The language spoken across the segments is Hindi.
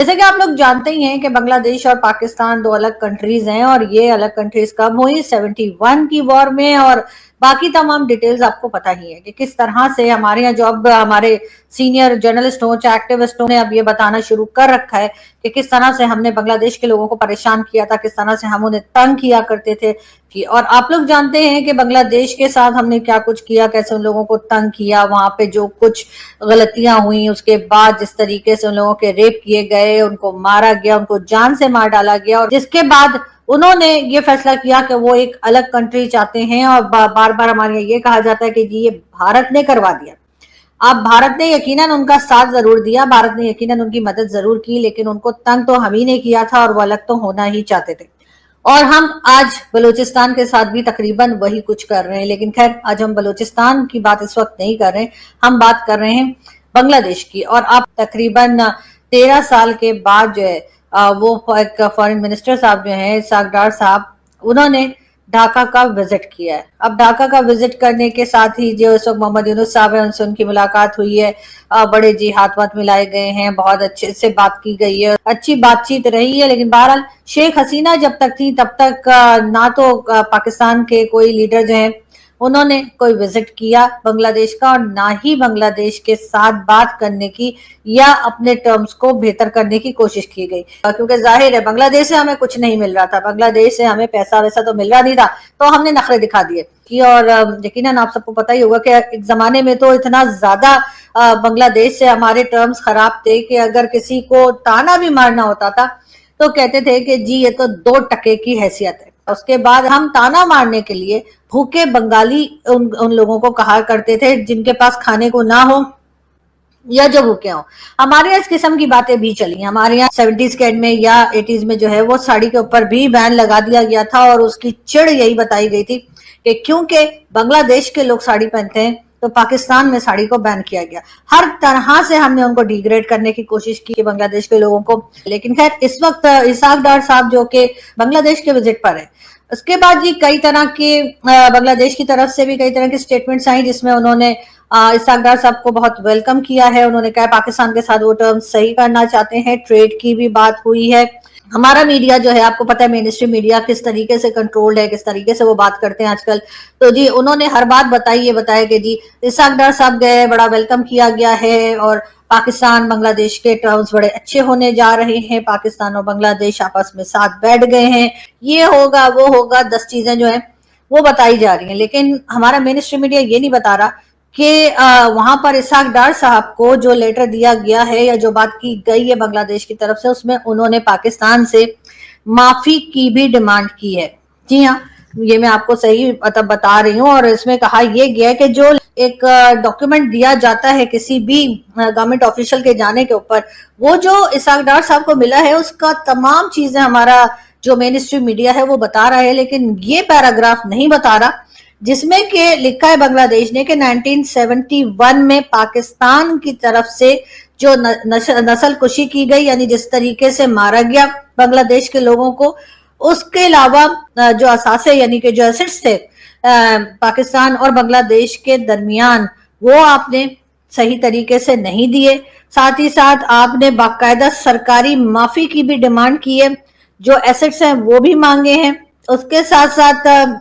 जैसे कि आप लोग जानते ही हैं कि बांग्लादेश और पाकिस्तान दो अलग कंट्रीज हैं और ये अलग कंट्रीज कब हुई 71 की वॉर में। और बाकी तमाम डिटेल्स आपको पता ही है कि किस तरह से हमारे यहाँ जो अब हमारे सीनियर जर्नलिस्ट हो चाहे एक्टिविस्ट ने अब ये बताना शुरू कर रखा है कि किस तरह से हमने बांग्लादेश के लोगों को परेशान किया था, किस तरह से हम उन्हें तंग किया करते थे कि और आप लोग जानते हैं कि बांग्लादेश के साथ हमने क्या कुछ किया, कैसे उन लोगों को तंग किया, वहां पे जो कुछ गलतियां हुई उसके बाद जिस तरीके से उन लोगों के रेप किए गए, उनको मारा गया, उनको जान से मार डाला गया और जिसके बाद उन्होंने ये फैसला किया कि वो एक अलग कंट्री चाहते हैं। और बार बार हमारे यहाँ ये कहा जाता है कि जी ये भारत ने करवा दिया। अब भारत ने यकीनन उनका साथ जरूर दिया, भारत ने यकीनन उनकी मदद जरूर की, लेकिन उनको तंग तो हम ही ने किया था और वो अलग तो होना ही चाहते थे। और हम आज बलूचिस्तान के साथ भी तकरीबन वही कुछ कर रहे हैं। लेकिन खैर आज हम बलूचिस्तान की बात इस वक्त नहीं कर रहे हैं, हम बात कर रहे हैं बांग्लादेश की। और अब तकरीबन 13 साल के बाद जो है वो एक फॉरेन मिनिस्टर साहब जो है इसाक डार साहब, उन्होंने ढाका का विजिट किया है। अब ढाका का विजिट करने के साथ ही जो इस वक्त मोहम्मद यूनुस साहब है उनसे उनकी मुलाकात हुई है, बड़े जी हाथ वाथ मिलाए गए हैं, बहुत अच्छे से बात की गई है, अच्छी बातचीत रही है। लेकिन बहरहाल शेख हसीना जब तक थी तब तक ना तो पाकिस्तान के कोई लीडर जो है उन्होंने कोई विजिट किया बांग्लादेश का और ना ही बांग्लादेश के साथ बात करने की या अपने टर्म्स को बेहतर करने की कोशिश की गई, क्योंकि जाहिर है बांग्लादेश से हमें कुछ नहीं मिल रहा था, बांग्लादेश से हमें पैसा वैसा तो मिल रहा नहीं था, तो हमने नखरे दिखा दिए कि। और यकीनन आप सबको पता ही होगा कि एक जमाने में तो इतना ज्यादा बांग्लादेश से हमारे टर्म्स खराब थे कि अगर किसी को ताना भी मारना होता था तो कहते थे कि जी ये तो 2 टके की हैसियत है। उसके बाद हम ताना मारने के लिए भूखे बंगाली उन लोगों को कहा करते थे जिनके पास खाने को ना हो या जो भूखे हो। हमारे यहाँ इस किस्म की बातें भी चली। हमारे यहाँ 70s के एंड में या 80s में जो है वो साड़ी के ऊपर भी बैन लगा दिया गया था और उसकी चिड़ यही बताई गई थी कि क्योंकि बांग्लादेश के लोग साड़ी पहनते हैं तो पाकिस्तान में साड़ी को बैन किया गया। हर तरह से हमने उनको डिग्रेड करने की कोशिश की बांग्लादेश के लोगों को। लेकिन खैर इस वक्त इसाक डार साहब जो कि बांग्लादेश के विजिट पर है, उसके बाद जी कई तरह के बांग्लादेश की तरफ से भी कई तरह के स्टेटमेंट्स आई जिसमें उन्होंने इसाक डार साहब को बहुत वेलकम किया है। उन्होंने कहा पाकिस्तान के साथ वो टर्म्स सही करना चाहते हैं, ट्रेड की भी बात हुई है। हमारा मीडिया जो है आपको पता है मेन स्ट्रीम मीडिया किस तरीके से कंट्रोल्ड है, किस तरीके से वो बात करते हैं आजकल। तो जी उन्होंने हर बात बताई, ये बताया कि जी इसाक डार साहब गए, बड़ा वेलकम किया गया है और पाकिस्तान बांग्लादेश के टर्म्स बड़े अच्छे होने जा रहे हैं, पाकिस्तान और बांग्लादेश आपस में साथ बैठ गए हैं, ये होगा वो होगा, 10 चीजें जो है वो बताई जा रही हैं। लेकिन हमारा मेन स्ट्रीम मीडिया ये नहीं बता रहा कि वहां पर इसाक डार साहब को जो लेटर दिया गया है या जो बात की गई है बांग्लादेश की तरफ से उसमें उन्होंने पाकिस्तान से माफी की भी डिमांड की है। जी हाँ, ये मैं आपको सही मतलब बता रही हूँ। और इसमें कहा यह गया कि जो एक डॉक्यूमेंट दिया जाता है किसी भी गवर्नमेंट ऑफिशियल के जाने के ऊपर, वो जो इसाक डार साहब को मिला है उसका तमाम चीजें हमारा जो मेन स्ट्रीम मीडिया है वो बता रहा है, लेकिन ये पैराग्राफ नहीं बता रहा जिसमें के लिखा है बांग्लादेश ने कि 1971 में पाकिस्तान की तरफ से जो नस्ल कुशी की गई, यानी जिस तरीके से मारा गया बांग्लादेश के लोगों को, उसके अलावा जो असासे यानी कि जो एसेट्स थे पाकिस्तान और बांग्लादेश के दरमियान वो आपने सही तरीके से नहीं दिए। साथ ही साथ आपने बाकायदा सरकारी माफी की भी डिमांड की है, जो एसेट्स हैं वो भी मांगे हैं। उसके साथ साथ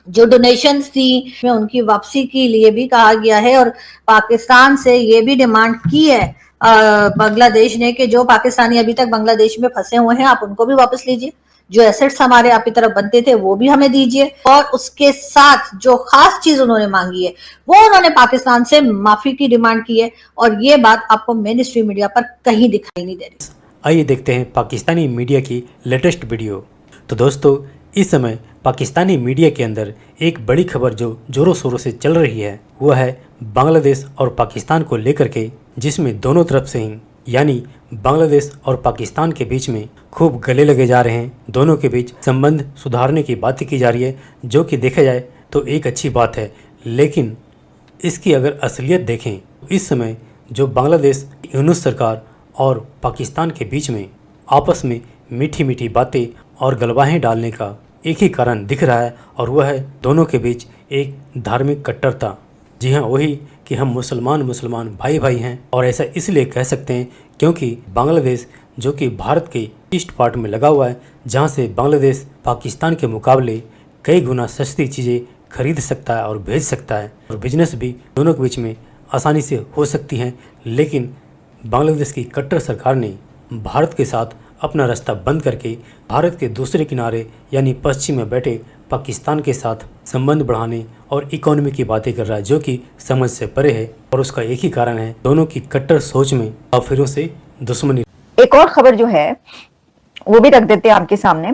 जो डोनेशंस थी उनकी वापसी के लिए भी कहा गया है और पाकिस्तान से ये भी डिमांड की है बांग्लादेश ने कि जो पाकिस्तानी अभी तक बांग्लादेश में फंसे हुए हैं आप उनको भी वापस लीजिए, जो एसेट्स हमारे आपकी तरफ बनते थे वो भी हमें दीजिए। और उसके साथ जो खास चीज उन्होंने मांगी है वो उन्होंने पाकिस्तान से माफी की डिमांड की है और ये बात आपको मेन स्ट्रीम मीडिया पर कहीं दिखाई नहीं दे रही। आइए देखते हैं पाकिस्तानी मीडिया की लेटेस्ट वीडियो। तो दोस्तों इस समय पाकिस्तानी मीडिया के अंदर एक बड़ी खबर जो जोरों शोरों से चल रही है वो है बांग्लादेश और पाकिस्तान को लेकर के, जिसमें दोनों तरफ से ही यानी बांग्लादेश और पाकिस्तान के बीच में खूब गले लगे जा रहे हैं। दोनों के बीच संबंध सुधारने की बातें की जा रही है, जो कि देखा जाए तो एक अच्छी बात है। लेकिन इसकी अगर असलियत देखें तो इस समय जो बांग्लादेश यूनुस सरकार और पाकिस्तान के बीच में आपस में मीठी मीठी बातें और गलवाहें डालने का एक ही कारण दिख रहा है और वह है दोनों के बीच एक धार्मिक कट्टरता। जी हाँ, वही कि हम मुसलमान भाई भाई हैं। और ऐसा इसलिए कह सकते हैं क्योंकि बांग्लादेश जो कि भारत के ईस्ट पार्ट में लगा हुआ है, जहां से बांग्लादेश पाकिस्तान के मुकाबले कई गुना सस्ती चीज़ें खरीद सकता है और भेज सकता है, और बिजनेस भी दोनों के बीच में आसानी से हो सकती हैं। लेकिन बांग्लादेश की कट्टर सरकार ने भारत के साथ अपना रास्ता बंद करके भारत के दूसरे किनारे यानी पश्चिम में बैठे पाकिस्तान के साथ संबंध बढ़ाने और इकोनॉमी की बातें कर रहा है, जो कि समझ से परे है। और उसका एक ही कारण है, दोनों की कट्टर सोच में काफिरों से दुश्मनी। एक और खबर जो है वो भी रख देते हैं आपके सामने।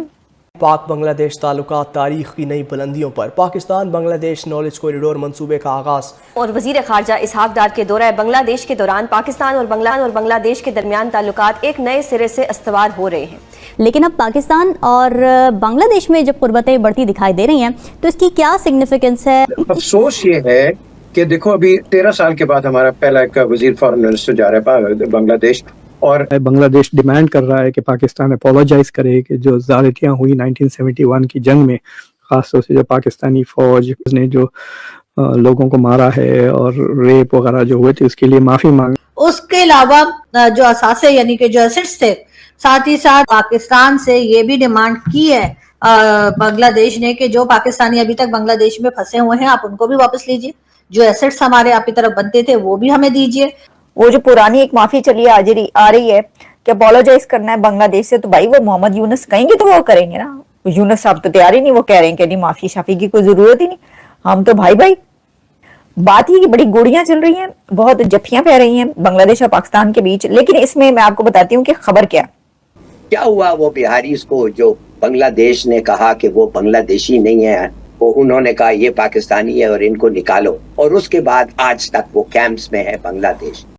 पाक बांग्लादेश ताल्लुकात तारीख की नई बुलंदियों पर, पाकिस्तान बांग्लादेश नॉलेज कॉरिडोर मंसूबे का आगाज। और वजीर खारजा इसहाक डार के दौरा बांग्लादेश के दौरान पाकिस्तान और बांग्लादेश के दरमियान ताल्लुकात एक नए सिरे से इस्तवार हो रहे हैं। लेकिन अब पाकिस्तान और बांग्लादेश में जब कुर्बतें बढ़ती दिखाई दे रही हैं तो इसकी क्या सिग्निफिकेंस है? अफसोस ये है कि देखो अभी 13 साल के बाद हमारा पहला एक वजीर फॉरेन मिनिस्टर जा रहा है बांग्लादेश, और बांग्लादेश डिमांड कर रहा है कि पाकिस्तान अपोलोजाइज करे कि जो ज़्यादतियाँ हुई 1971 की जंग में, खासतौर से जो पाकिस्तानी फौज ने जो लोगों को मारा है और रेप वगैरह जो हुए थे, उसके लिए माफी मांगे। उसके अलावा जो असासे यानी कि जो एसेट्स थे, साथ ही साथ पाकिस्तान से ये भी डिमांड की है बांग्लादेश ने कि जो पाकिस्तानी अभी तक बांग्लादेश में फंसे हुए हैं आप उनको भी वापस लीजिए, जो एसेट्स हमारे आपकी तरफ बनते थे वो भी हमें दीजिए। वो जो पुरानी एक माफी चली आ रही है कि अपोलोजाइज करना है बांग्लादेश से, तो भाई वो मोहम्मद यूनुस कहेंगे तो वो करेंगे ना। यूनुस साहब तो तैयार ही नहीं, वो कह रहे हैं कि नहीं माफी शाफी की कोई जरूरत ही नहीं, हम तो भाई भाई। बात ये कि बड़ी गोलियां चल रही हैं, बहुत जफ्फियां पै रही हैं बांग्लादेश और पाकिस्तान के बीच। लेकिन इसमें मैं आपको बताती हूँ कि खबर क्या हुआ। वो बिहारीज को जो बांग्लादेश ने कहा कि वो बांग्लादेशी नहीं है, वो उन्होंने कहा ये पाकिस्तानी है और इनको निकालो, और उसके बाद आज तक वो कैंप्स में है बांग्लादेश।